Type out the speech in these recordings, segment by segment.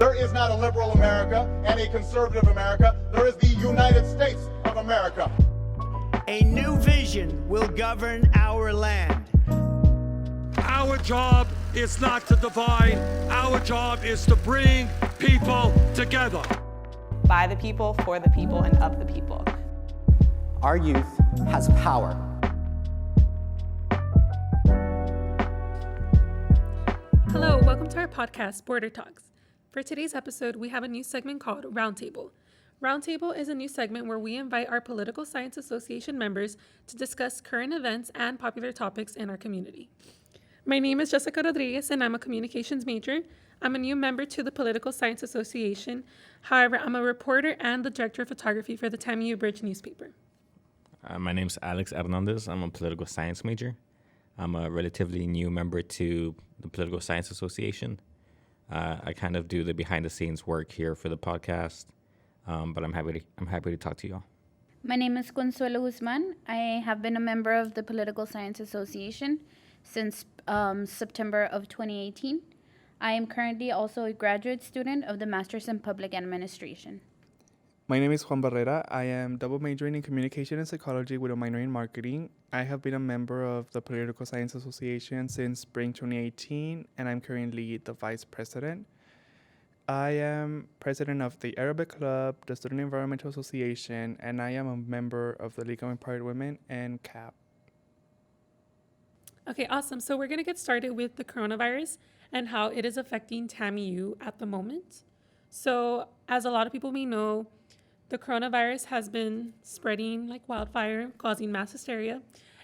There is not a liberal America and a conservative America. There is the United States of America. A new vision will govern our land. Our job is not to divide. Our job is to bring people together. By the people, for the people, and of the people. Our youth has power. Hello, welcome to our podcast, Border Talks. For today's episode, we have a new segment called Roundtable. Roundtable is a new segment where we invite our Political Science Association members to discuss current events and popular topics in our community. My name is Jessica Rodriguez, and I'm a communications major. I'm a new member to the Political Science Association. However, I'm a reporter and the director of photography for the TAMIU Bridge newspaper. My name's Alex Hernandez. I'm a political science major. I'm a relatively new member to the Political Science Association. I kind of do the behind-the-scenes work here for the podcast, but I'm happy to talk to y'all. My name is Consuelo Guzman. I have been a member of the Political Science Association since September of 2018. I am currently also a graduate student of the Masters in Public Administration. My name is Juan Barrera. I am double majoring in communication and psychology with a minor in marketing. I have been a member of the Political Science Association since spring 2018, and I'm currently the vice president. I am president of the Arabic Club, the Student Environmental Association, and I am a member of the League of Empowered Women and CAP. Okay, awesome. So we're going to get started with the coronavirus and how it is affecting TAMIU at the moment. So as a lot of people may know, the coronavirus has been spreading like wildfire, causing mass hysteria.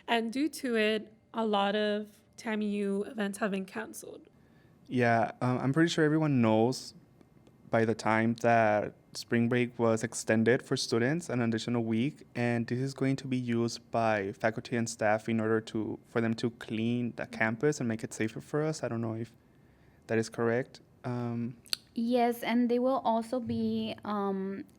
And due to it, a lot of TAMIU events have been canceled. Yeah, I'm pretty sure everyone knows by the time that spring break was extended for students an additional week, and this is going to be used by faculty and staff in order for them to clean the campus and make it safer for us. I don't know if that is correct. Yes, and they will also be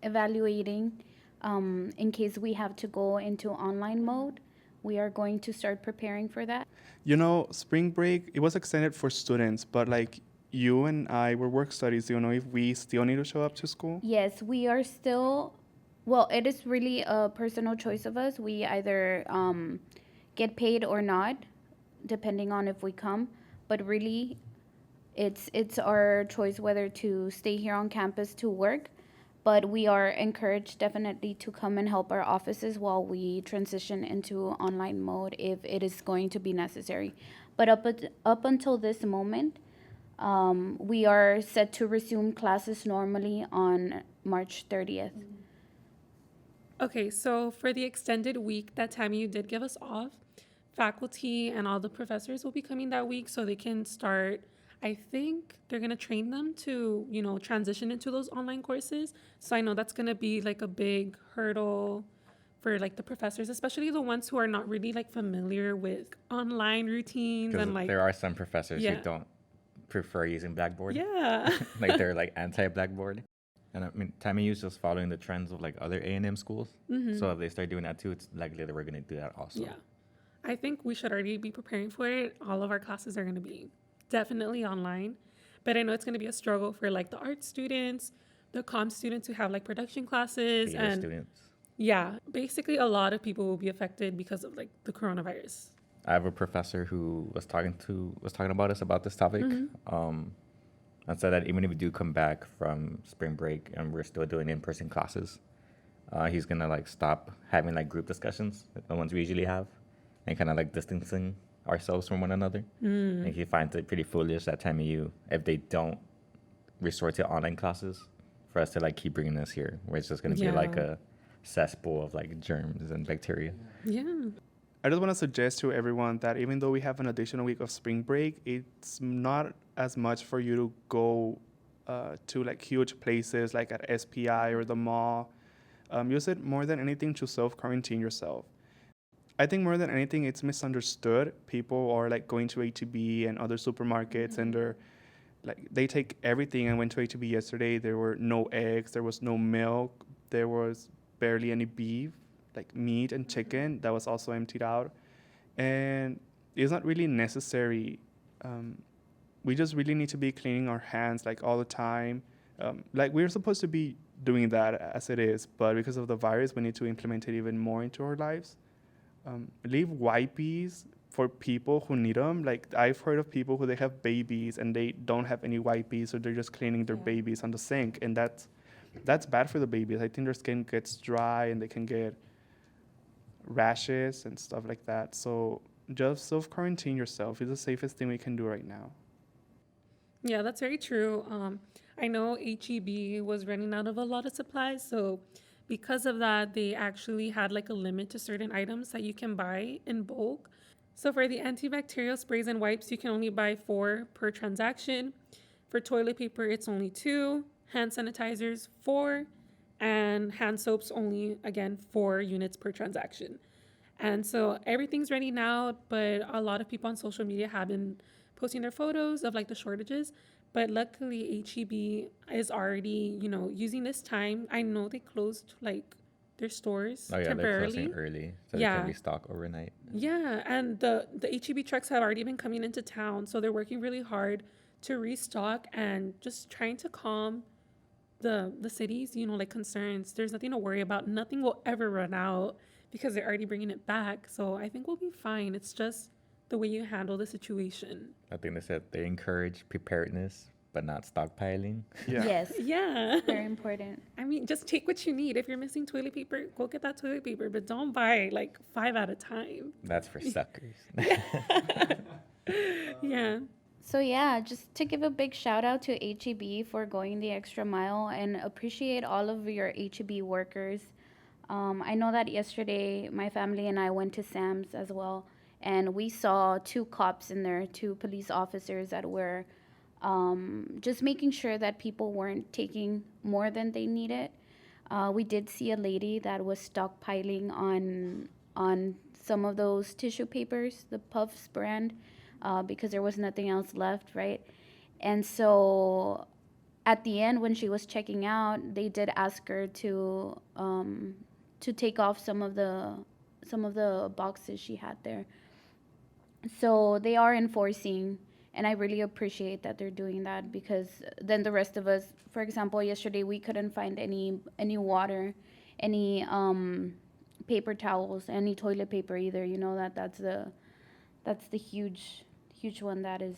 evaluating in case we have to go into online mode. We are going to start preparing for that. You know, spring break, it was extended for students, but like you and I were work studies. Do you know if we still need to show up to school? Yes, we are still, well, it is really a personal choice of us. We either get paid or not, depending on if we come, but really it's our choice whether to stay here on campus to work, but we are encouraged definitely to come and help our offices while we transition into online mode if it is going to be necessary. But up until this moment, we are set to resume classes normally on March 30th. Okay, so for the extended week that TAMIU did give us off, faculty and all the professors will be coming that week so they can start. I think they're going to train them to, transition into those online courses. So I know that's going to be like a big hurdle for like the professors, especially the ones who are not really like familiar with online routines. And like there are some professors who don't prefer using Blackboard. Yeah. Like they're like anti-Blackboard. And I mean, TAMIU is just following the trends of like other A&M schools. Mm-hmm. So if they start doing that too, it's likely that we're going to do that also. Yeah. I think we should already be preparing for it. All of our classes are going to be definitely online, but I know it's going to be a struggle for like the art students, the comm students who have like production classes, Theater and students. Yeah, basically a lot of people will be affected because of like the coronavirus. I have a professor who was talking about us about this topic, and said that even if we do come back from spring break and we're still doing in-person classes, he's gonna like stop having like group discussions, the ones we usually have, and kind of like distancing ourselves from one another. And he finds it pretty foolish at TAMIU if they don't resort to online classes for us to like keep bringing this here, where it's just going to be like a cesspool of like germs and bacteria. Yeah. I just want to suggest to everyone that even though we have an additional week of spring break, it's not as much for you to go to like huge places like at SPI or the mall. Use it more than anything to self-quarantine yourself. I think more than anything, it's misunderstood. People are like going to H-E-B and other supermarkets, and they take everything. I went to H-E-B yesterday. There were no eggs. There was no milk. There was barely any beef, like meat and chicken. That was also emptied out. And it's not really necessary. We just really need to be cleaning our hands like all the time. Like we're supposed to be doing that as it is, but because of the virus, we need to implement it even more into our lives. Leave wipes for people who need them. Like I've heard of people who they have babies and they don't have any wipes, so they're just cleaning their babies on the sink, and that's bad for the babies. I think their skin gets dry and they can get rashes and stuff like that. So just self-quarantine yourself is the safest thing we can do right now. Yeah, that's very true. I know HEB was running out of a lot of supplies, so because of that, they actually had like a limit to certain items that you can buy in bulk. So for the antibacterial sprays and wipes, you can only buy 4 per transaction. For toilet paper, it's only 2. Hand sanitizers, 4. And hand soaps only, again, 4 units per transaction. And so everything's ready now, but a lot of people on social media have been posting their photos of like the shortages. But luckily, HEB is already, using this time. I know they closed like their stores temporarily. They're closing early, so they can restock overnight. Yeah, and the HEB trucks have already been coming into town, so they're working really hard to restock and just trying to calm the cities, like concerns. There's nothing to worry about. Nothing will ever run out because they're already bringing it back. So I think we'll be fine. It's just the way you handle the situation. I think they said they encourage preparedness, but not stockpiling. Yeah. Yes. Yeah. Very important. I mean, just take what you need. If you're missing toilet paper, go get that toilet paper, but don't buy like 5 at a time. That's for suckers. Yeah. So yeah, just to give a big shout out to HEB for going the extra mile and appreciate all of your HEB workers. I know that yesterday my family and I went to Sam's as well, and we saw 2 cops in there, 2 police officers that were just making sure that people weren't taking more than they needed. We did see a lady that was stockpiling on some of those tissue papers, the Puffs brand, because there was nothing else left, right? And so at the end, when she was checking out, they did ask her to take off some of the boxes she had there. So they are enforcing, and I really appreciate that they're doing that, because then the rest of us, for example, yesterday we couldn't find any water, any paper towels, any toilet paper either. That's the huge one that is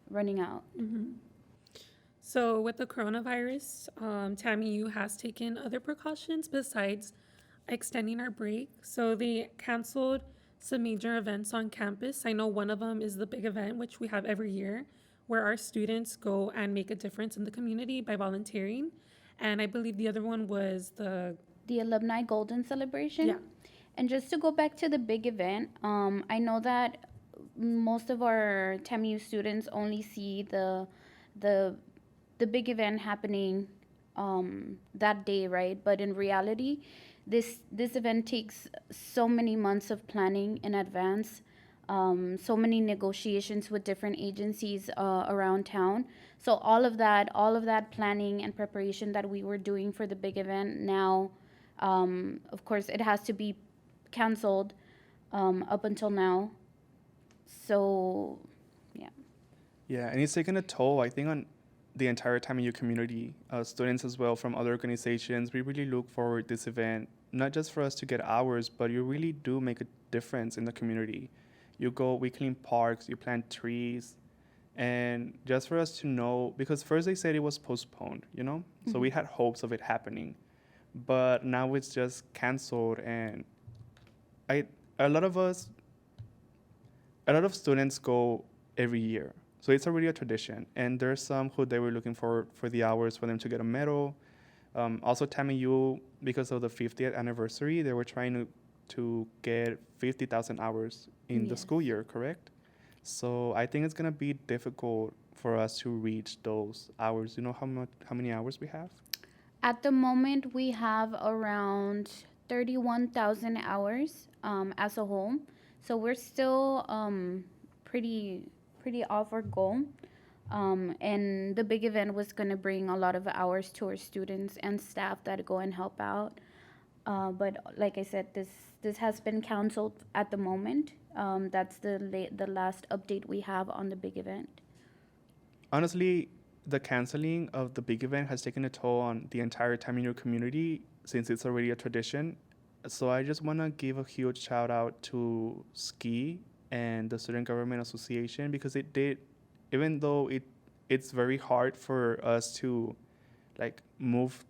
running out. Mm-hmm. So with the coronavirus, TAMIU has taken other precautions besides extending our break. So they canceled some major events on campus. I know one of them is the big event, which we have every year, where our students go and make a difference in the community by volunteering. And I believe the other one was the Alumni Golden Celebration. Yeah. And just to go back to the big event, I know that most of our TAMU students only see the big event happening that day, right? But in reality, this event takes so many months of planning in advance, so many negotiations with different agencies around town. So all of that planning and preparation that we were doing for the big event, now, of course, it has to be canceled up until now. So, yeah. Yeah, and it's taken a toll, I think, on the entire TAMIU community, students as well from other organizations. We really look forward to this event, not just for us to get hours, but you really do make a difference in the community. We clean parks, you plant trees, and just for us to know, because first they said it was postponed, Mm-hmm. So we had hopes of it happening, but now it's just canceled, and a lot of students go every year. So it's already a tradition. And there's some who they were looking for the hours for them to get a medal. Also, TAMIU, because of the 50th anniversary, they were trying to get 50,000 hours in the school year, correct? So I think it's going to be difficult for us to reach those hours. You know how many hours we have? At the moment, we have around 31,000 hours as a whole. So we're still pretty off our goal. And the big event was going to bring a lot of hours to our students and staff that go and help out. But like I said, this has been canceled at the moment. That's the last update we have on the big event. Honestly, the canceling of the big event has taken a toll on the entire TAMIU community since it's already a tradition. So I just want to give a huge shout out to SKI and the Student Government Association, because it did, even though it's very hard for us to move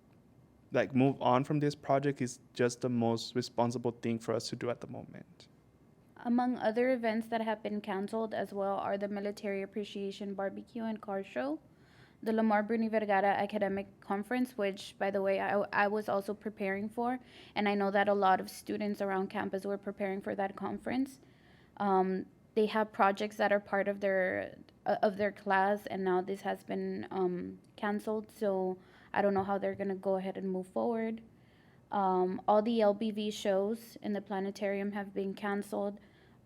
on from this project, is just the most responsible thing for us to do at the moment. Among other events that have been canceled as well are the Military Appreciation Barbecue and Car Show, the Lamar Bruni Vergara Academic Conference, which, by the way, I was also preparing for, and I know that a lot of students around campus were preparing for that conference. They have projects that are part of their class, and now this has been canceled, so I don't know how they're going to go ahead and move forward. All the LBV shows in the planetarium have been canceled.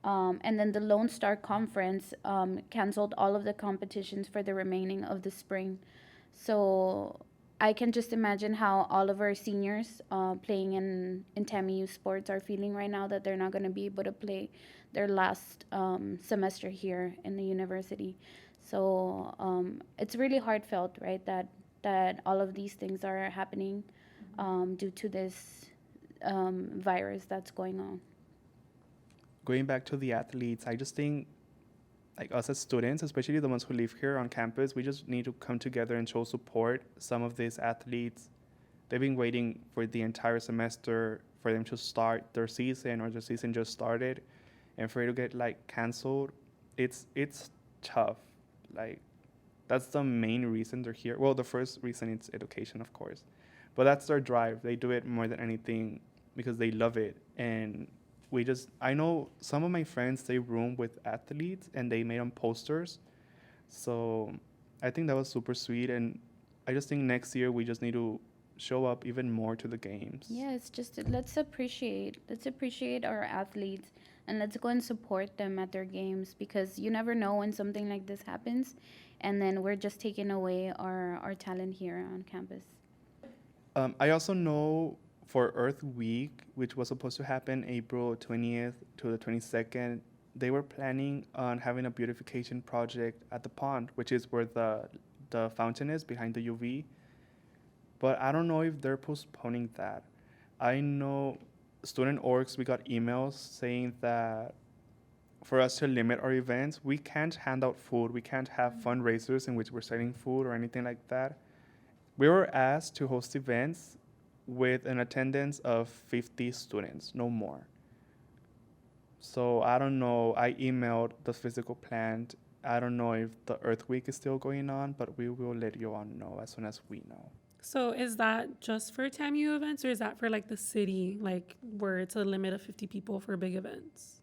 And then the Lone Star Conference canceled all of the competitions for the remaining of the spring. So I can just imagine how all of our seniors playing in TAMIU sports are feeling right now, that they're not going to be able to play their last semester here in the university. So it's really heartfelt, right, that all of these things are happening due to this virus that's going on. Going back to the athletes, I just think, us as students, especially the ones who live here on campus, we just need to come together and show support. Some of these athletes, they've been waiting for the entire semester for them to start their season, or their season just started, and for it to get canceled, it's tough. That's the main reason they're here. Well, the first reason is education, of course, but that's their drive. They do it more than anything because they love it. And I know some of my friends, they room with athletes and they made them posters. So I think that was super sweet. And I just think next year we just need to show up even more to the games. Yeah, it's just, let's appreciate our athletes, and let's go and support them at their games, because you never know when something like this happens, and then we're just taking away our talent here on campus. I also know for Earth Week, which was supposed to happen April 20th to the 22nd, they were planning on having a beautification project at the pond, which is where the fountain is behind the UV. But I don't know if they're postponing that. I know student orgs, we got emails saying that for us to limit our events, we can't hand out food. We can't have fundraisers in which we're selling food or anything like that. We were asked to host events with an attendance of 50 students, no more. So I don't know. I emailed the physical plant. I don't know if the Earth Week is still going on, but we will let you all know as soon as we know. So is that just for TAMU events, or is that for the city, where it's a limit of 50 people for big events?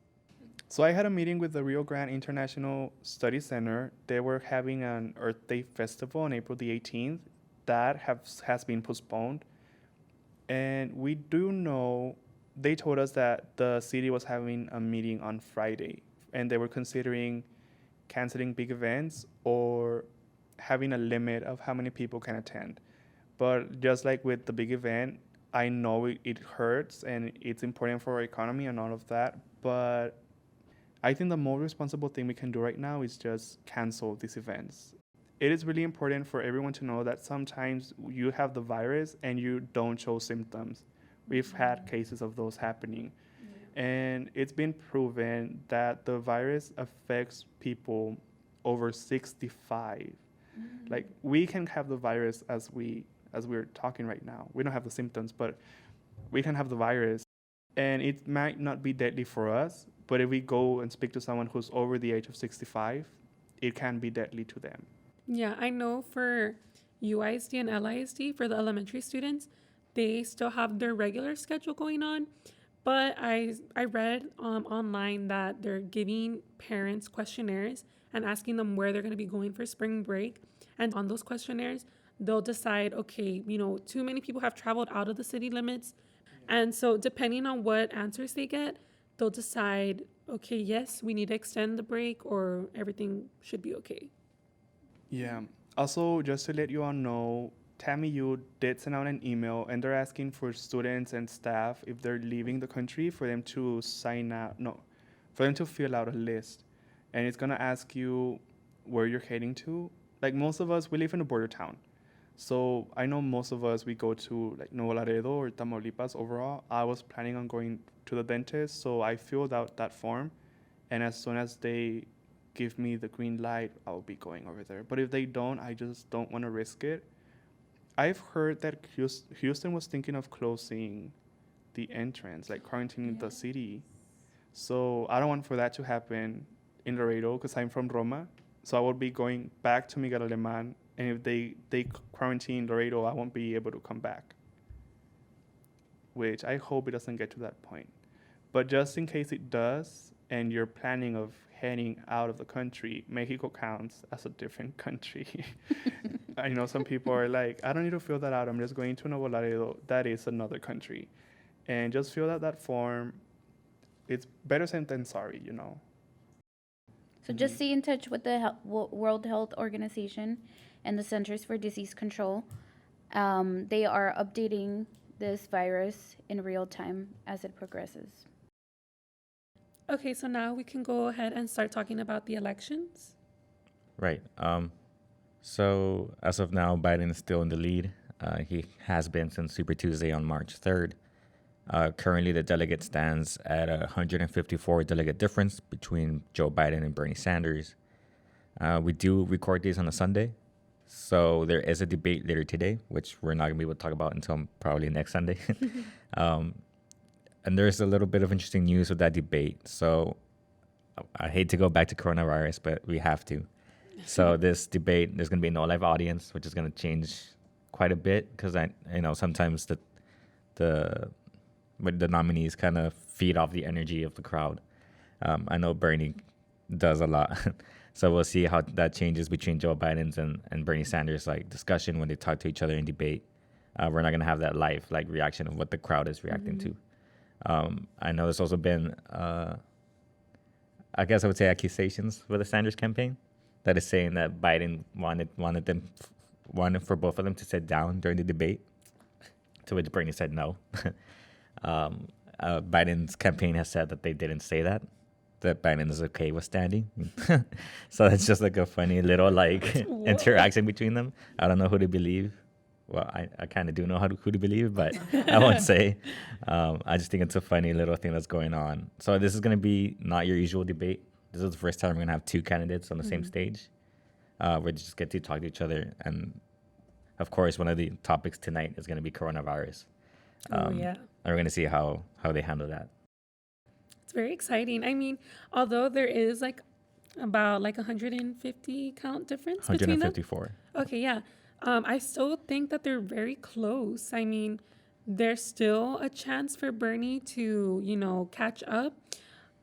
So I had a meeting with the Rio Grande International Study Center. They were having an Earth Day festival on April the 18th. That has been postponed. And we do know, they told us that the city was having a meeting on Friday, and they were considering canceling big events or having a limit of how many people can attend. But just like with the big event, I know it hurts and it's important for our economy and all of that, but I think the most responsible thing we can do right now is just cancel these events. It is really important for everyone to know that sometimes you have the virus and you don't show symptoms. We've had cases of those happening. Yeah. And it's been proven that the virus affects people over 65. Mm-hmm. We can have the virus as we're talking right now. We don't have the symptoms, but we can have the virus. And it might not be deadly for us, but if we go and speak to someone who's over the age of 65, it can be deadly to them. Yeah, I know for UISD and LISD, for the elementary students, they still have their regular schedule going on. But I read online that they're giving parents questionnaires and asking them where they're going to be going for spring break. And on those questionnaires, they'll decide, okay, too many people have traveled out of the city limits. And so depending on what answers they get, they'll decide, okay, yes, we need to extend the break, or everything should be okay. Yeah. Also, just to let you all know, TAMIU did send out an email, and they're asking for students and staff, if they're leaving the country, for them to fill out a list. And it's going to ask you where you're heading to. Like most of us, we live in a border town. So I know most of us, we go to like Nuevo Laredo or Tamaulipas overall. I was planning on going to the dentist, so I filled out that form. And as soon as they give me the green light, I'll be going over there. But if they don't, I just don't want to risk it. I've heard that Houston was thinking of closing the entrance, like quarantining the city. So I don't want for that to happen in Laredo because I'm from Roma. So I will be going back to Miguel Alemán. And if they quarantine Laredo, I won't be able to come back. Which I hope it doesn't get to that point. But just in case it does, and you're planning of heading out of the country, Mexico counts as a different country. I know some people are like, I don't need to fill that out. I'm just going to Nuevo Laredo. That is another country. And just fill out that form. It's better said than sorry, you know. So just stay in touch with the World Health Organization and the Centers for Disease Control. They are updating this virus in real time as it progresses. Okay, so now we can go ahead and start talking about the elections. Right. So as of now, Biden is still in the lead. He has been since Super Tuesday on March 3rd. Currently, the delegate stands at a 154 delegate difference between Joe Biden and Bernie Sanders. We do record these on a Sunday, so there is a debate later today, which we're not going to be able to talk about until probably next Sunday. And there's a little bit of interesting news with that debate. So I hate to go back to coronavirus, but we have to. So this debate, there's going to be no live audience, which is going to change quite a bit because I know sometimes the nominees kind of feed off the energy of the crowd. I know Bernie does a lot. So we'll see how that changes between Joe Biden's and Bernie Sanders' like discussion when they talk to each other in debate. We're not going to have that live like reaction of what the crowd is reacting to. I know there's also been, I guess I would say accusations with the Sanders campaign that is saying that Biden wanted for both of them to sit down during the debate, to which Bernie said no. Biden's campaign has said that they didn't say that Biden is okay with standing. So it's just like a funny little like interaction between them. I don't know who to believe. Well, I kind of do know who to believe, but I won't say. I just think it's a funny little thing that's going on. So this is going to be not your usual debate. This is the first time we're going to have two candidates on the same stage. We just get to talk to each other. And, of course, one of the topics tonight is going to be coronavirus. And we're going to see how they handle that. It's very exciting. I mean, although there is like about like 150 count difference 154. between them. Okay, yeah. I still think that they're very close. I mean, there's still a chance for Bernie to, catch up.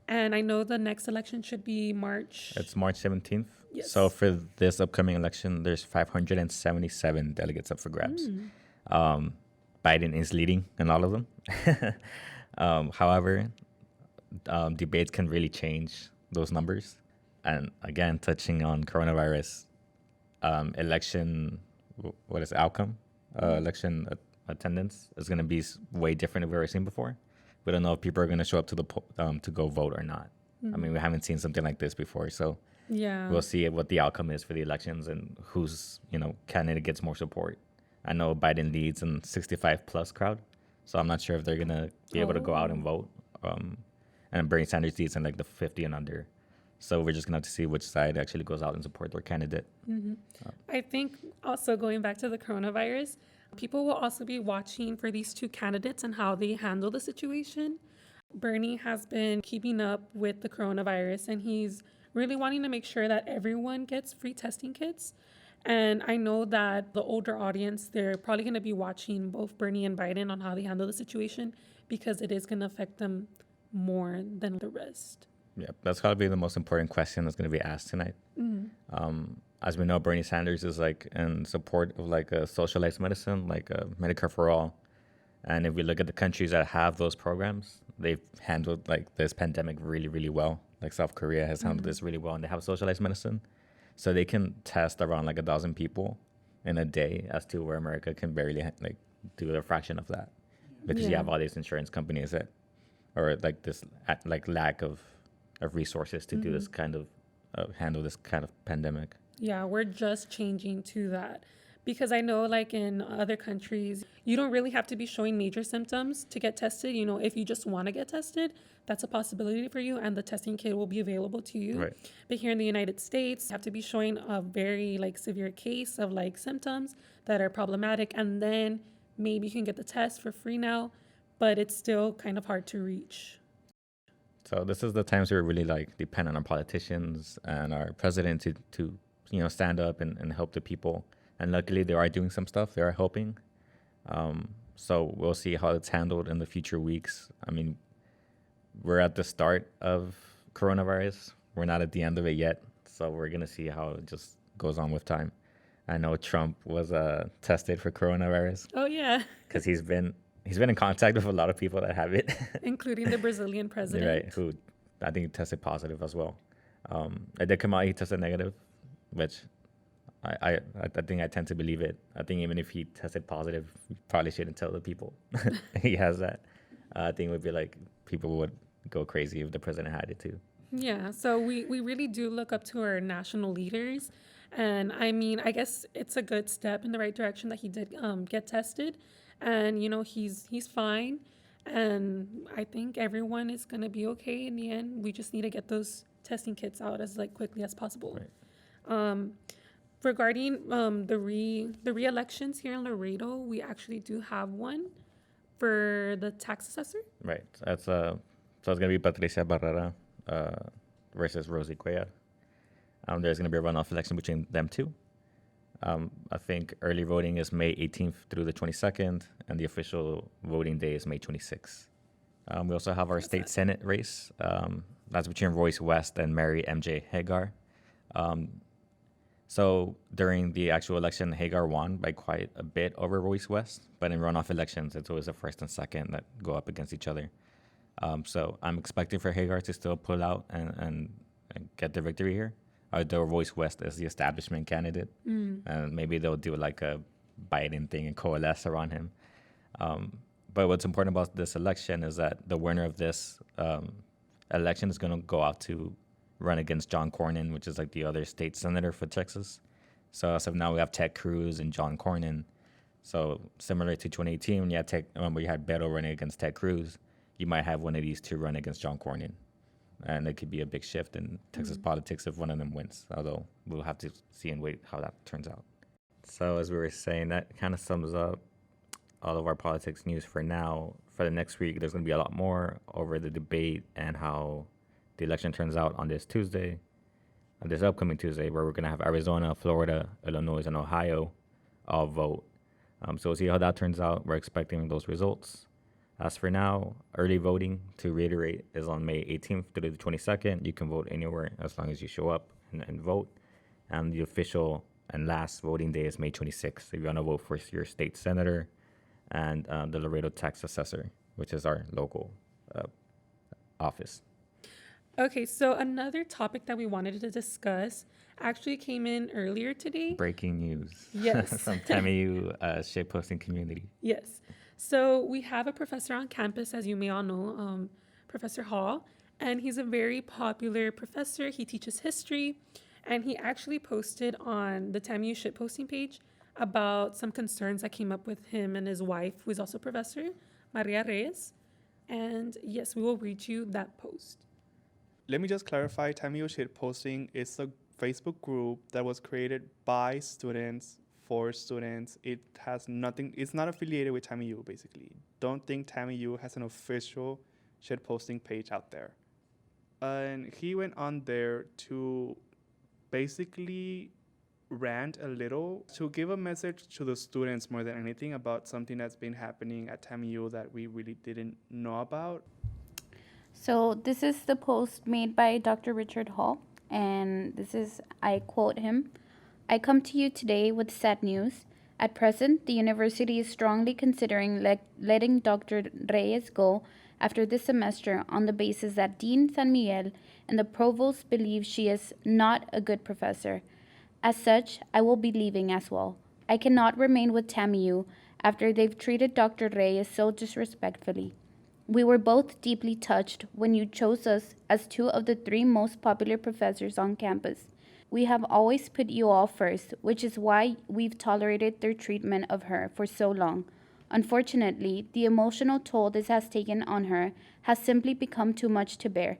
And I know the next election should be March. It's March 17th. Yes. So for this upcoming election, there's 577 delegates up for grabs. Biden is leading in all of them. However, debates can really change those numbers. And again, touching on coronavirus, election attendance is going to be way different than we've ever seen before. We don't know if people are going to show up to the to go vote or not. I mean, we haven't seen something like this before, so we'll see what the outcome is for the elections and who's candidate gets more support. I know Biden leads in 65 plus crowd, so I'm not sure if they're going to be able to go out and vote. And Bernie Sanders leads in like the 50 and under. So we're just going to have to see which side actually goes out and support their candidate. I think also going back to the coronavirus, people will also be watching for these two candidates and how they handle the situation. Bernie has been keeping up with the coronavirus, and he's really wanting to make sure that everyone gets free testing kits. And I know that the older audience, they're probably going to be watching both Bernie and Biden on how they handle the situation because it is going to affect them more than the rest. Yeah, that's got to be the most important question that's going to be asked tonight. As we know, Bernie Sanders is like in support of like a socialized medicine, like a Medicare for all. And if we look at the countries that have those programs, they've handled like this pandemic really, really well. Like South Korea has handled this really well, and they have socialized medicine. So they can test around like 1,000 people in a day, as to where America can barely like do a fraction of that. Because you have all these insurance companies that, or like this like lack of resources to do this kind of handle this kind of pandemic. Yeah, we're just changing to that. Because I know, like in other countries, you don't really have to be showing major symptoms to get tested. You know, if you just want to get tested, that's a possibility for you, and the testing kit will be available to you. Right. But here in the United States, you have to be showing a very like severe case of like symptoms that are problematic, and then maybe you can get the test for free now, but it's still kind of hard to reach. So this is the times where we really like depend on our politicians and our president to stand up and help the people. And luckily they are doing some stuff. They are helping. So we'll see how it's handled in the future weeks. I mean, we're at the start of coronavirus. We're not at the end of it yet. So we're going to see how it just goes on with time. I know Trump was tested for coronavirus. Oh, yeah. Because he's been in contact with a lot of people that have it. Including the Brazilian president. Right, who I think tested positive as well. It did come out he tested negative, which I think I tend to believe it. I think even if he tested positive, we probably shouldn't tell the people he has that. I think it would be like people would go crazy if the president had it too. Yeah, so we really do look up to our national leaders. And I mean, I guess it's a good step in the right direction that he did get tested. And, you know, he's fine. And I think everyone is going to be okay in the end. We just need to get those testing kits out as like quickly as possible. Right. Regarding the re-elections here in Laredo, we actually do have one for the tax assessor. Right. That's so it's gonna be Patricia Barrera versus Rosie Cuellar. There's gonna be a runoff election between them two. I think early voting is May 18th through the 22nd, and the official voting day is May 26th. We also have our state senate race. That's between Royce West and Mary M.J. Hagar. So during the actual election, Hagar won by quite a bit over Royce West, but in runoff elections, it's always the first and second that go up against each other. So I'm expecting for Hagar to still pull out and get the victory here. Although Royce West is the establishment candidate, and maybe they'll do like a Biden thing and coalesce around him. But what's important about this election is that the winner of this election is going to go out to run against John Cornyn, which is like the other state senator for Texas. So as of now, we have Ted Cruz and John Cornyn. So similar to 2018, when you had where you had Beto running against Ted Cruz, you might have one of these two run against John Cornyn. And it could be a big shift in Texas politics if one of them wins, although we'll have to see and wait how that turns out. So as we were saying, that kind of sums up all of our politics news for now. For the next week, there's going to be a lot more over the debate and how the election turns out on this Tuesday, this upcoming Tuesday, where we're going to have Arizona, Florida, Illinois, and Ohio all vote. So we'll see how that turns out. We're expecting those results. As for now, early voting, to reiterate, is on May 18th through the 22nd. You can vote anywhere as long as you show up and vote. And the official and last voting day is May 26th. So you want to vote for your state senator and the Laredo tax assessor, which is our local office. Okay, so another topic that we wanted to discuss actually came in earlier today. Breaking news. Yes. From TAMIU shitposting community. Yes. So we have a professor on campus, as you may all know, Professor Hall, and he's a very popular professor. He teaches history, and he actually posted on the TAMIU shitposting page about some concerns that came up with him and his wife, who is also a professor, Maria Reyes. And yes, we will read you that post. Let me just clarify, TAMIU shitposting is a Facebook group that was created by students for students. It has nothing, it's not affiliated with TAMIU, basically. Don't think TAMIU has an official shitposting page out there. And he went on there to basically rant a little, to give a message to the students more than anything about something that's been happening at TAMIU that we really didn't know about. So this is the post made by Dr. Richard Hall, and this is, I quote him, "I come to you today with sad news. At present, the university is strongly considering letting Dr. Reyes go after this semester on the basis that Dean San Miguel and the provost believe she is not a good professor. As such, I will be leaving as well. I cannot remain with TAMIU after they've treated Dr. Reyes so disrespectfully. We were both deeply touched when you chose us as two of the three most popular professors on campus. We have always put you all first, which is why we've tolerated their treatment of her for so long. Unfortunately, the emotional toll this has taken on her has simply become too much to bear.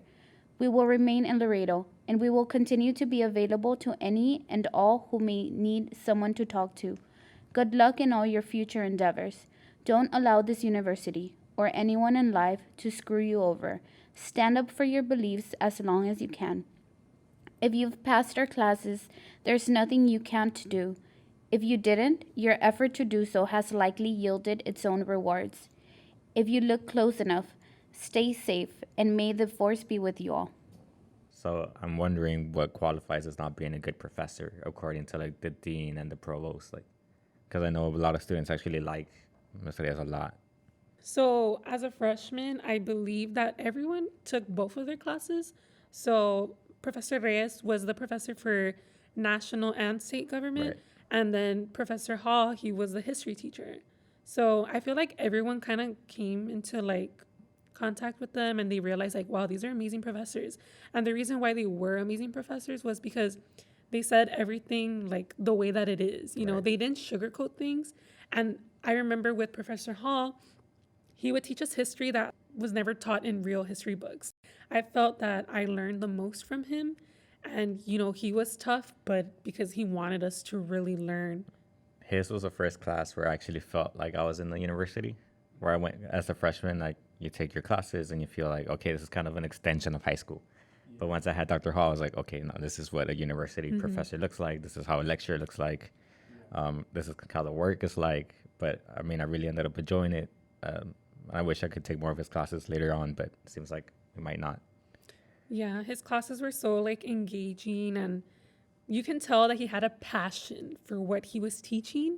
We will remain in Laredo, and we will continue to be available to any and all who may need someone to talk to. Good luck in all your future endeavors. Don't allow this university, or anyone in life, to screw you over. Stand up for your beliefs as long as you can. If you've passed our classes, there's nothing you can't do. If you didn't, your effort to do so has likely yielded its own rewards. If you look close enough, stay safe, and may the force be with you all. So I'm wondering what qualifies as not being a good professor, according to like the dean and the provost, like, because I know a lot of students actually like Mr. Reyes a lot. So as a freshman, I believe that everyone took both of their classes. So Professor Reyes was the professor for national and state government. Right. And then Professor Hall, he was the history teacher. So I feel like everyone kind of came into like contact with them and they realized like, wow, these are amazing professors. And the reason why they were amazing professors was because they said everything like the way that it is. You know, they didn't sugarcoat things. And I remember with Professor Hall, he would teach us history that was never taught in real history books. I felt that I learned the most from him. And, you know, he was tough, but because he wanted us to really learn. His was the first class where I actually felt like I was in the university, where I went as a freshman, like you take your classes and you feel like, okay, this is kind of an extension of high school. Yeah. But once I had Dr. Hall, I was like, okay, no, this is what a university professor looks like. This is how a lecturer looks like. This is how the work is like. But I mean, I really ended up enjoying it. I wish I could take more of his classes later on, but it seems like it might not. Yeah, his classes were so like engaging, and you can tell that he had a passion for what he was teaching.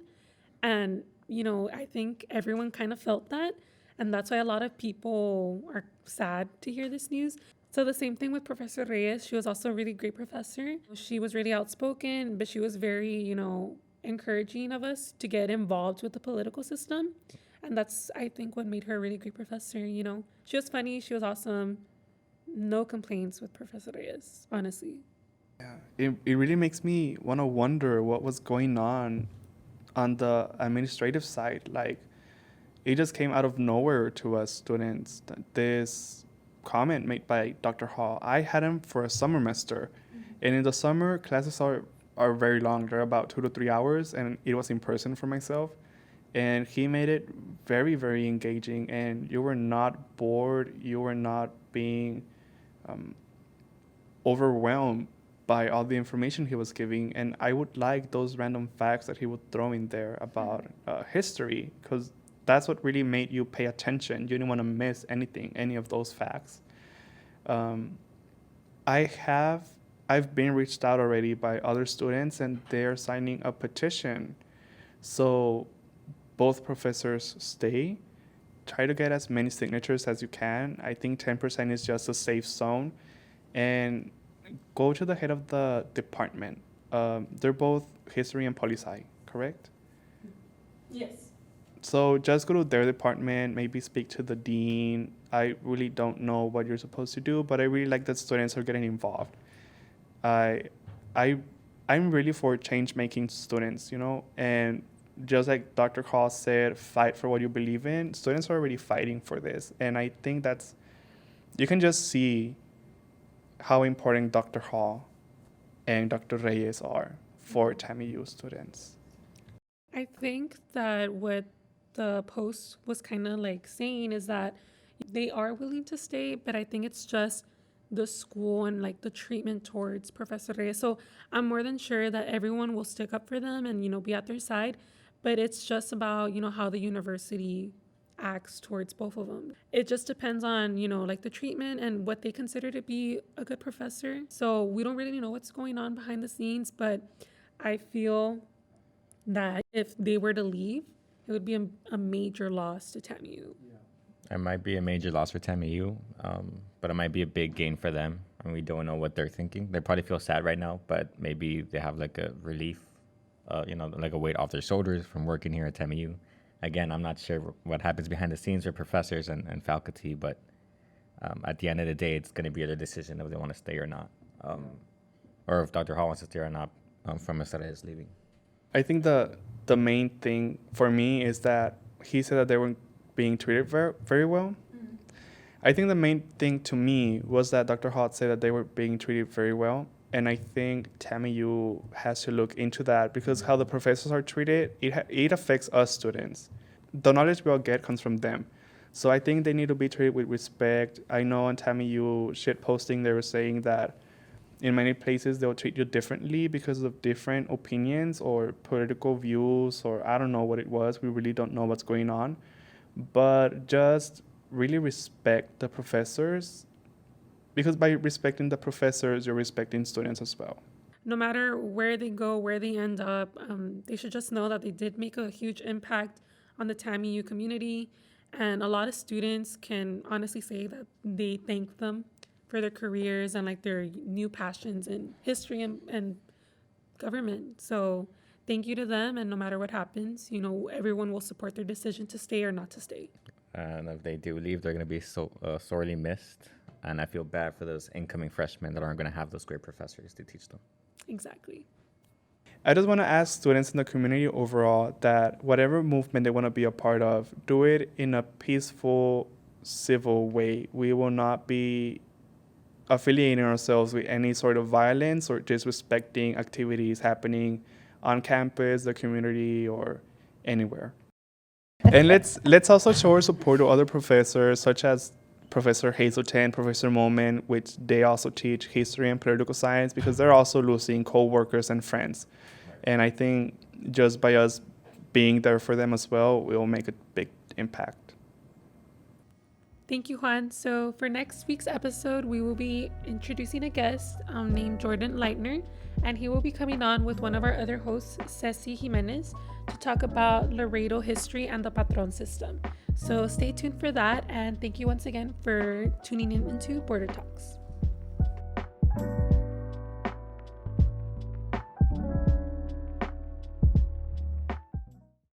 And, you know, I think everyone kind of felt that. And that's why a lot of people are sad to hear this news. So the same thing with Professor Reyes. She was also a really great professor. She was really outspoken, but she was very, you know, encouraging of us to get involved with the political system. And that's, I think, what made her a really great professor, you know. She was funny. She was awesome. No complaints with Professor Reyes, honestly. Yeah, it really makes me want to wonder what was going on the administrative side. Like, it just came out of nowhere to us students. This comment made by Dr. Hall. I had him for a summer semester, and in the summer, classes are very long. They're about 2 to 3 hours, and it was in person for myself. And he made it very, very engaging, and you were not bored. You were not being overwhelmed by all the information he was giving. And I would like those random facts that he would throw in there about history, because that's what really made you pay attention. You didn't want to miss anything, any of those facts. I've been reached out already by other students, and they're signing a petition. So both professors stay. Try to get as many signatures as you can. I think 10% is just a safe zone. And go to the head of the department. They're both history and poli-sci, correct? Yes. So just go to their department, maybe speak to the dean. I really don't know what you're supposed to do, but I really like that students are getting involved. I'm really for change-making students, you know, and just like Dr. Hall said, fight for what you believe in. Students are already fighting for this. And I think you can just see how important Dr. Hall and Dr. Reyes are for TAMIU students. I think that what the post was kind of like saying is that they are willing to stay, but I think it's just the school and like the treatment towards Professor Reyes. So I'm more than sure that everyone will stick up for them and, you know, be at their side. But it's just about, you know, how the university acts towards both of them. It just depends on, you know, like the treatment and what they consider to be a good professor. So we don't really know what's going on behind the scenes, but I feel that if they were to leave, it would be a major loss to TAMIU. It might be a major loss for TAMIU, but it might be a big gain for them. And we don't know what they're thinking. They probably feel sad right now, but maybe they have like a relief, you know, like a weight off their shoulders from working here at TAMIU. Again, I'm not sure what happens behind the scenes with professors and faculty, but at the end of the day, it's going to be their decision if they want to stay or not. or if Dr. Hall wants to stay or not, from Estrella is leaving. I think the main thing for me is that he said that they weren't being treated very, very well. I think the main thing to me was that Dr. Hall said that they were being treated very well. And I think TAMIU has to look into that, because how the professors are treated, it affects us students. The knowledge we all get comes from them. So I think they need to be treated with respect. I know on TAMIU shit posting, they were saying that in many places they'll treat you differently because of different opinions or political views, or I don't know what it was. We really don't know what's going on. But just really respect the professors, because by respecting the professors, you're respecting students as well. No matter where they go, where they end up, they should just know that they did make a huge impact on the TAMIU community. And a lot of students can honestly say that they thank them for their careers and like their new passions in history and government. So thank you to them. And no matter what happens, you know, everyone will support their decision to stay or not to stay. And if they do leave, they're going to be sorely missed. And I feel bad for those incoming freshmen that aren't going to have those great professors to teach them. Exactly. I just want to ask students in the community overall that whatever movement they want to be a part of, do it in a peaceful, civil way. We will not be affiliating ourselves with any sort of violence or disrespecting activities happening on campus, the community, or anywhere. And let's also show our support to other professors, such as Professor Hazelton, Professor Moment, which they also teach history and political science, because they're also losing co-workers and friends. And I think just by us being there for them as well, we will make a big impact. Thank you, Juan. So for next week's episode, we will be introducing a guest named Jordan Leitner, and he will be coming on with one of our other hosts, Ceci Jimenez, to talk about Laredo history and the Patron system. So stay tuned for that, and thank you once again for tuning in into Border Talks.